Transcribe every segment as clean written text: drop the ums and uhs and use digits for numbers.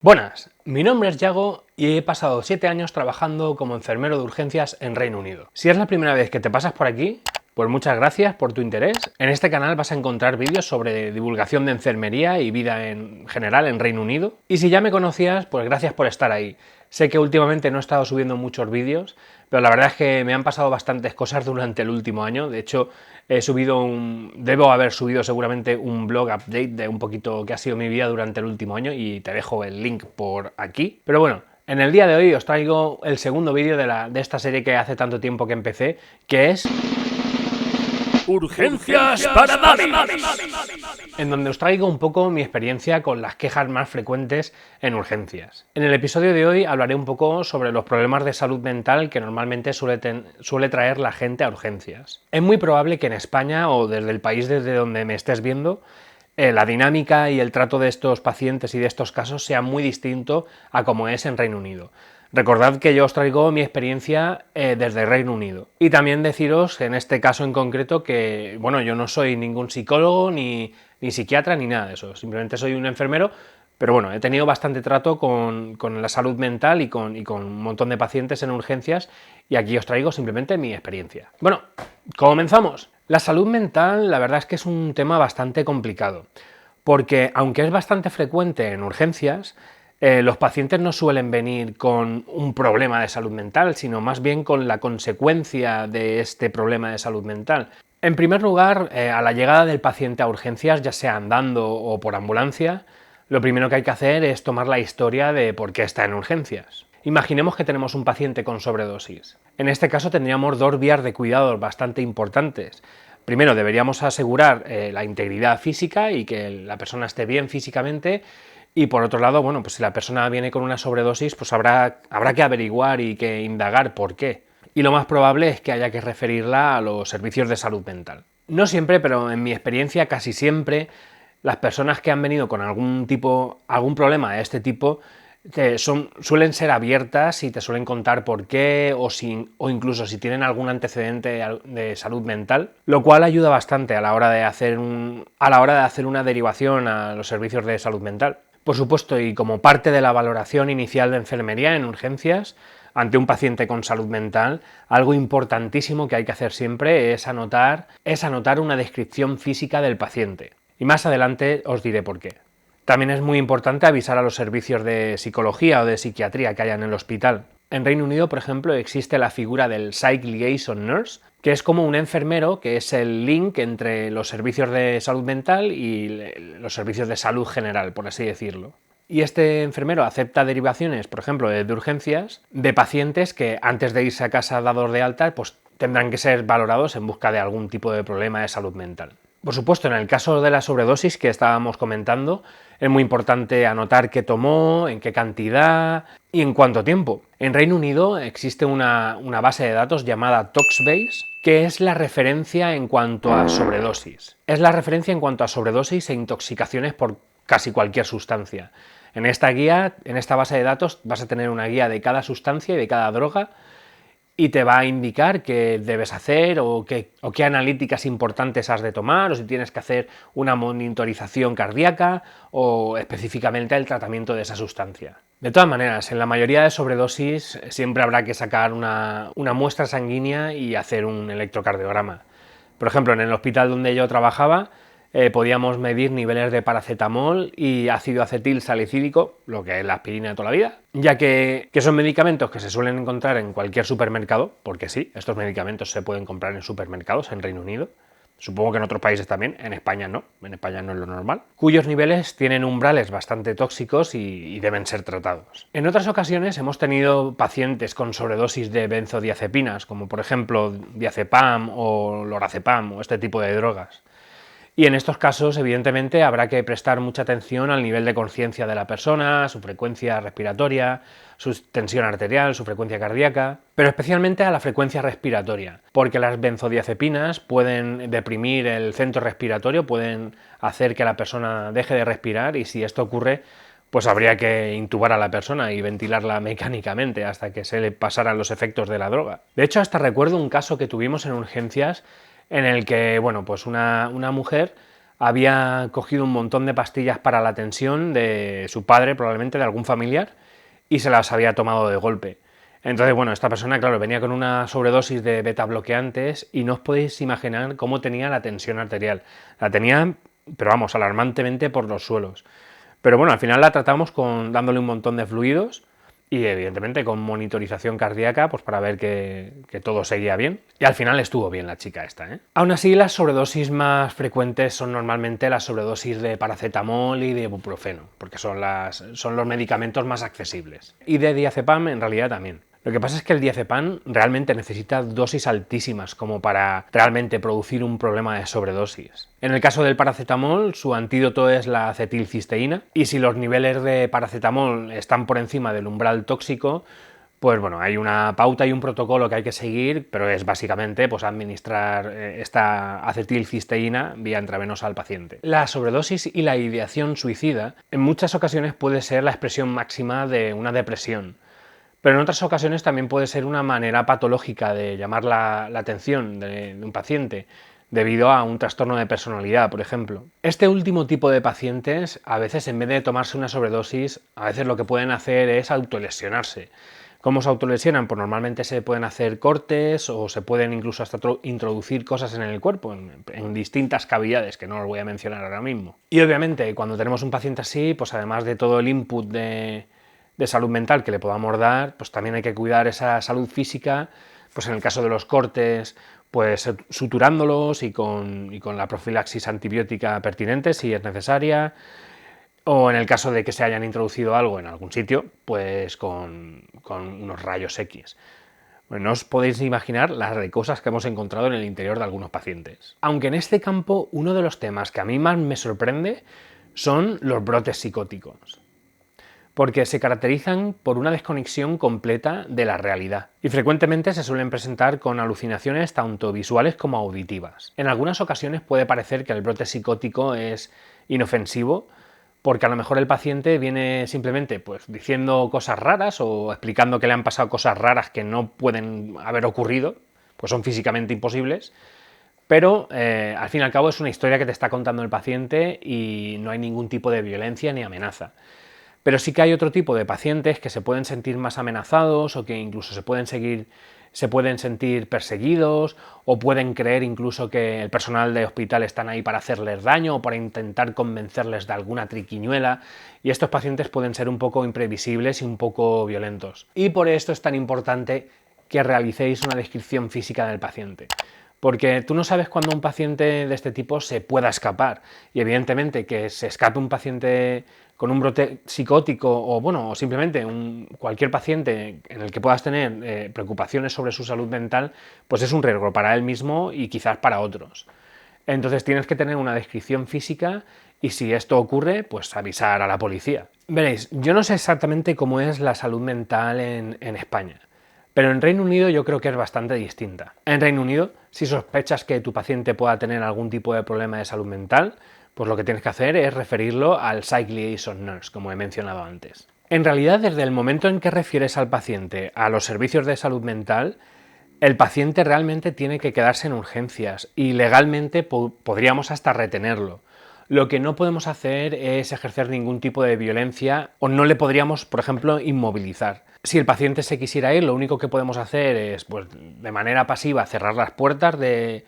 Buenas, mi nombre es Yago y he pasado 7 años trabajando como enfermero de urgencias en Reino Unido. Si es la primera vez que te pasas por aquí, pues muchas gracias por tu interés. En este canal vas a encontrar vídeos sobre divulgación de enfermería y vida en general en Reino Unido. Y si ya me conocías, pues gracias por estar ahí. Sé que últimamente no he estado subiendo muchos vídeos, pero la verdad es que me han pasado bastantes cosas durante el último año. De hecho, debo haber subido seguramente un blog update de un poquito que ha sido mi vida durante el último año y te dejo el link por aquí. Pero bueno, en el día de hoy os traigo el segundo vídeo de esta serie que hace tanto tiempo que empecé, que es Urgencias para Dani, en donde os traigo un poco mi experiencia con las quejas más frecuentes en urgencias. En el episodio de hoy hablaré un poco sobre los problemas de salud mental que normalmente suele traer la gente a urgencias. Es muy probable que en España o desde el país desde donde me estés viendo, la dinámica y el trato de estos pacientes y de estos casos sea muy distinto a como es en Reino Unido. Recordad que yo os traigo mi experiencia desde Reino Unido. Y también deciros, en este caso en concreto, que bueno, yo no soy ningún psicólogo, ni psiquiatra, ni nada de eso. Simplemente soy un enfermero, pero bueno, he tenido bastante trato con la salud mental y con un montón de pacientes en urgencias, y aquí os traigo simplemente mi experiencia. Bueno, comenzamos. La salud mental, la verdad es que es un tema bastante complicado, porque aunque es bastante frecuente en urgencias, los pacientes no suelen venir con un problema de salud mental, sino más bien con la consecuencia de este problema de salud mental. En primer lugar, a la llegada del paciente a urgencias, ya sea andando o por ambulancia, lo primero que hay que hacer es tomar la historia de por qué está en urgencias. Imaginemos que tenemos un paciente con sobredosis. En este caso tendríamos dos vías de cuidados bastante importantes. Primero, deberíamos asegurar la integridad física y que la persona esté bien físicamente. Y por otro lado, bueno, pues si la persona viene con una sobredosis, pues habrá que averiguar y que indagar por qué. Y lo más probable es que haya que referirla a los servicios de salud mental. No siempre, pero en mi experiencia casi siempre, las personas que han venido con algún problema de este tipo, suelen ser abiertas y te suelen contar por qué o incluso si tienen algún antecedente de salud mental, lo cual ayuda bastante a la hora de hacer una derivación a los servicios de salud mental. Por supuesto, y como parte de la valoración inicial de enfermería en urgencias, ante un paciente con salud mental, algo importantísimo que hay que hacer siempre es anotar una descripción física del paciente. Y más adelante os diré por qué. También es muy importante avisar a los servicios de psicología o de psiquiatría que haya en el hospital. En Reino Unido, por ejemplo, existe la figura del Psych Liaison Nurse, que es como un enfermero que es el link entre los servicios de salud mental y los servicios de salud general, por así decirlo. Y este enfermero acepta derivaciones, por ejemplo, de urgencias, de pacientes que antes de irse a casa dados de alta, pues tendrán que ser valorados en busca de algún tipo de problema de salud mental. Por supuesto, en el caso de la sobredosis que estábamos comentando, es muy importante anotar qué tomó, en qué cantidad y en cuánto tiempo. En Reino Unido existe una base de datos llamada ToxBase, que es la referencia en cuanto a sobredosis. Es la referencia en cuanto a sobredosis e intoxicaciones por casi cualquier sustancia. En esta base de datos, vas a tener una guía de cada sustancia y de cada droga, y te va a indicar qué debes hacer o qué analíticas importantes has de tomar, o si tienes que hacer una monitorización cardíaca o específicamente el tratamiento de esa sustancia. De todas maneras, en la mayoría de sobredosis siempre habrá que sacar una muestra sanguínea y hacer un electrocardiograma. Por ejemplo, en el hospital donde yo trabajaba, podíamos medir niveles de paracetamol y ácido acetil salicílico, lo que es la aspirina de toda la vida, ya que son medicamentos que se suelen encontrar en cualquier supermercado, porque sí, estos medicamentos se pueden comprar en supermercados en Reino Unido, supongo que en otros países también, en España no es lo normal, cuyos niveles tienen umbrales bastante tóxicos y deben ser tratados. En otras ocasiones hemos tenido pacientes con sobredosis de benzodiazepinas, como por ejemplo diazepam o lorazepam o este tipo de drogas. Y en estos casos, evidentemente, habrá que prestar mucha atención al nivel de conciencia de la persona, su frecuencia respiratoria, su tensión arterial, su frecuencia cardíaca, pero especialmente a la frecuencia respiratoria, porque las benzodiazepinas pueden deprimir el centro respiratorio, pueden hacer que la persona deje de respirar, y si esto ocurre, pues habría que intubar a la persona y ventilarla mecánicamente hasta que se le pasaran los efectos de la droga. De hecho, hasta recuerdo un caso que tuvimos en urgencias en el que, bueno, pues una mujer había cogido un montón de pastillas para la tensión de su padre, probablemente de algún familiar, y se las había tomado de golpe. Entonces, bueno, esta persona, claro, venía con una sobredosis de beta bloqueantes y no os podéis imaginar cómo tenía la tensión arterial. La tenía, pero vamos, alarmantemente por los suelos. Pero bueno, al final la tratamos dándole un montón de fluidos y evidentemente con monitorización cardíaca, pues para ver que todo seguía bien. Y al final estuvo bien la chica esta, ¿eh? Aún así, las sobredosis más frecuentes son normalmente las sobredosis de paracetamol y de ibuprofeno, porque son los medicamentos más accesibles. Y de diazepam en realidad también. Lo que pasa es que el diazepam realmente necesita dosis altísimas como para realmente producir un problema de sobredosis. En el caso del paracetamol, su antídoto es la acetilcisteína, y si los niveles de paracetamol están por encima del umbral tóxico, pues bueno, hay una pauta y un protocolo que hay que seguir, pero es básicamente pues, administrar esta acetilcisteína vía intravenosa al paciente. La sobredosis y la ideación suicida en muchas ocasiones puede ser la expresión máxima de una depresión. Pero en otras ocasiones también puede ser una manera patológica de llamar la atención de un paciente, debido a un trastorno de personalidad, por ejemplo. Este último tipo de pacientes, a veces en vez de tomarse una sobredosis, a veces lo que pueden hacer es autolesionarse. ¿Cómo se autolesionan? Pues normalmente se pueden hacer cortes o se pueden incluso hasta introducir cosas en el cuerpo, en distintas cavidades, que no los voy a mencionar ahora mismo. Y obviamente, cuando tenemos un paciente así, pues además de todo el input de salud mental que le podamos dar, pues también hay que cuidar esa salud física, pues en el caso de los cortes, pues suturándolos y con la profilaxis antibiótica pertinente si es necesaria, o en el caso de que se hayan introducido algo en algún sitio, pues con unos rayos X. Bueno, no os podéis imaginar las de cosas que hemos encontrado en el interior de algunos pacientes. Aunque en este campo uno de los temas que a mí más me sorprende son los brotes psicóticos, porque se caracterizan por una desconexión completa de la realidad y frecuentemente se suelen presentar con alucinaciones tanto visuales como auditivas. En algunas ocasiones puede parecer que el brote psicótico es inofensivo porque a lo mejor el paciente viene simplemente pues, diciendo cosas raras o explicando que le han pasado cosas raras que no pueden haber ocurrido, pues son físicamente imposibles, pero al fin y al cabo es una historia que te está contando el paciente y no hay ningún tipo de violencia ni amenaza. Pero sí que hay otro tipo de pacientes que se pueden sentir más amenazados o que incluso se pueden sentir perseguidos o pueden creer incluso que el personal de hospital están ahí para hacerles daño o para intentar convencerles de alguna triquiñuela, y estos pacientes pueden ser un poco imprevisibles y un poco violentos. Y por esto es tan importante que realicéis una descripción física del paciente. Porque tú no sabes cuándo un paciente de este tipo se pueda escapar, y evidentemente que se escape un paciente con un brote psicótico o simplemente cualquier paciente en el que puedas tener preocupaciones sobre su salud mental, pues es un riesgo para él mismo y quizás para otros. Entonces tienes que tener una descripción física y si esto ocurre, pues avisar a la policía. Veréis, yo no sé exactamente cómo es la salud mental en España, pero en Reino Unido yo creo que es bastante distinta. En Reino Unido, si sospechas que tu paciente pueda tener algún tipo de problema de salud mental, pues lo que tienes que hacer es referirlo al Psych Liaison Nurse, como he mencionado antes. En realidad, desde el momento en que refieres al paciente a los servicios de salud mental, el paciente realmente tiene que quedarse en urgencias y legalmente podríamos hasta retenerlo. Lo que no podemos hacer es ejercer ningún tipo de violencia o no le podríamos, por ejemplo, inmovilizar. Si el paciente se quisiera ir, lo único que podemos hacer es, pues, de manera pasiva, cerrar las puertas del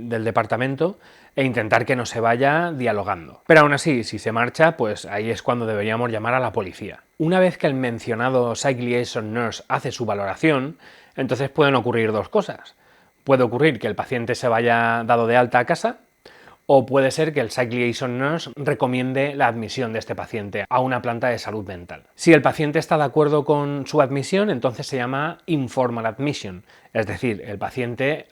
departamento e intentar que no se vaya dialogando. Pero aún así, si se marcha, pues ahí es cuando deberíamos llamar a la policía. Una vez que el mencionado Psych Liaison Nurse hace su valoración, entonces pueden ocurrir dos cosas. Puede ocurrir que el paciente se vaya dado de alta a casa, o puede ser que el Psych Liaison Nurse recomiende la admisión de este paciente a una planta de salud mental. Si el paciente está de acuerdo con su admisión, entonces se llama informal admission, es decir, el paciente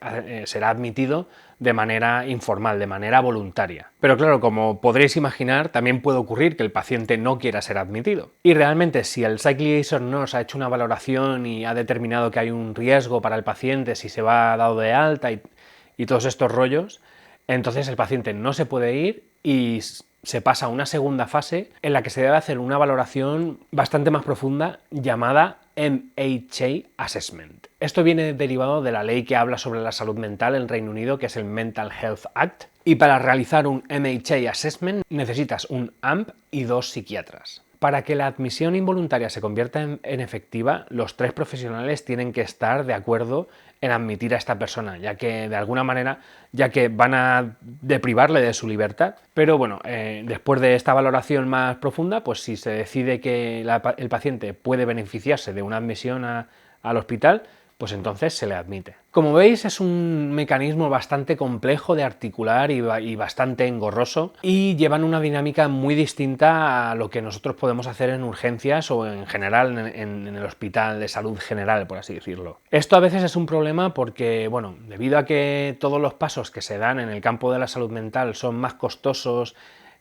será admitido de manera informal, de manera voluntaria. Pero claro, como podréis imaginar, también puede ocurrir que el paciente no quiera ser admitido. Y realmente, si el Psych Liaison Nurse ha hecho una valoración y ha determinado que hay un riesgo para el paciente si se va dado de alta y todos estos rollos, entonces el paciente no se puede ir y se pasa a una segunda fase en la que se debe hacer una valoración bastante más profunda llamada MHA Assessment. Esto viene derivado de la ley que habla sobre la salud mental en Reino Unido, que es el Mental Health Act, Y para realizar un MHA Assessment necesitas un AMP y 2 psiquiatras. Para que la admisión involuntaria se convierta en efectiva, los 3 profesionales tienen que estar de acuerdo en admitir a esta persona, ya que de alguna manera, ya que van a deprivarle de su libertad. Pero bueno, después de esta valoración más profunda, pues si se decide que el paciente puede beneficiarse de una admisión al hospital, pues entonces se le admite. Como veis, es un mecanismo bastante complejo de articular y bastante engorroso, y llevan una dinámica muy distinta a lo que nosotros podemos hacer en urgencias o en general en el hospital de salud general, por así decirlo. Esto a veces es un problema porque, bueno, debido a que todos los pasos que se dan en el campo de la salud mental son más costosos,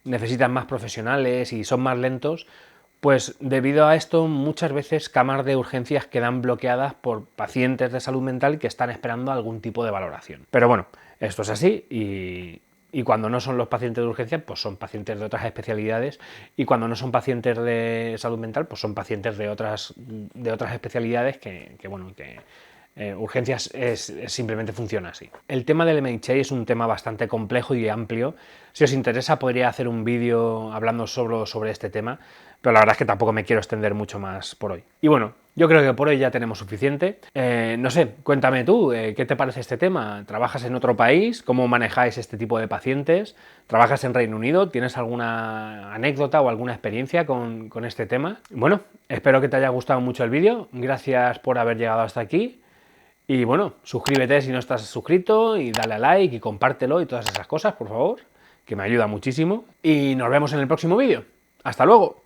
necesitan más profesionales y son más lentos, pues debido a esto muchas veces camas de urgencias quedan bloqueadas por pacientes de salud mental que están esperando algún tipo de valoración. Pero bueno, esto es así y cuando no son los pacientes de urgencia, pues son pacientes de otras especialidades, y cuando no son pacientes de salud mental, pues son pacientes de otras especialidades urgencias simplemente funciona así. El tema del MHA es un tema bastante complejo y amplio. Si os interesa podría hacer un vídeo hablando sobre este tema, pero la verdad es que tampoco me quiero extender mucho más por hoy. Y bueno, yo creo que por hoy ya tenemos suficiente. No sé, cuéntame tú, ¿qué te parece este tema? ¿Trabajas en otro país? ¿Cómo manejáis este tipo de pacientes? ¿Trabajas en Reino Unido? ¿Tienes alguna anécdota o alguna experiencia con este tema? Bueno, espero que te haya gustado mucho el vídeo. Gracias por haber llegado hasta aquí. Y bueno, suscríbete si no estás suscrito y dale a like y compártelo y todas esas cosas, por favor, que me ayuda muchísimo. Y nos vemos en el próximo vídeo. ¡Hasta luego!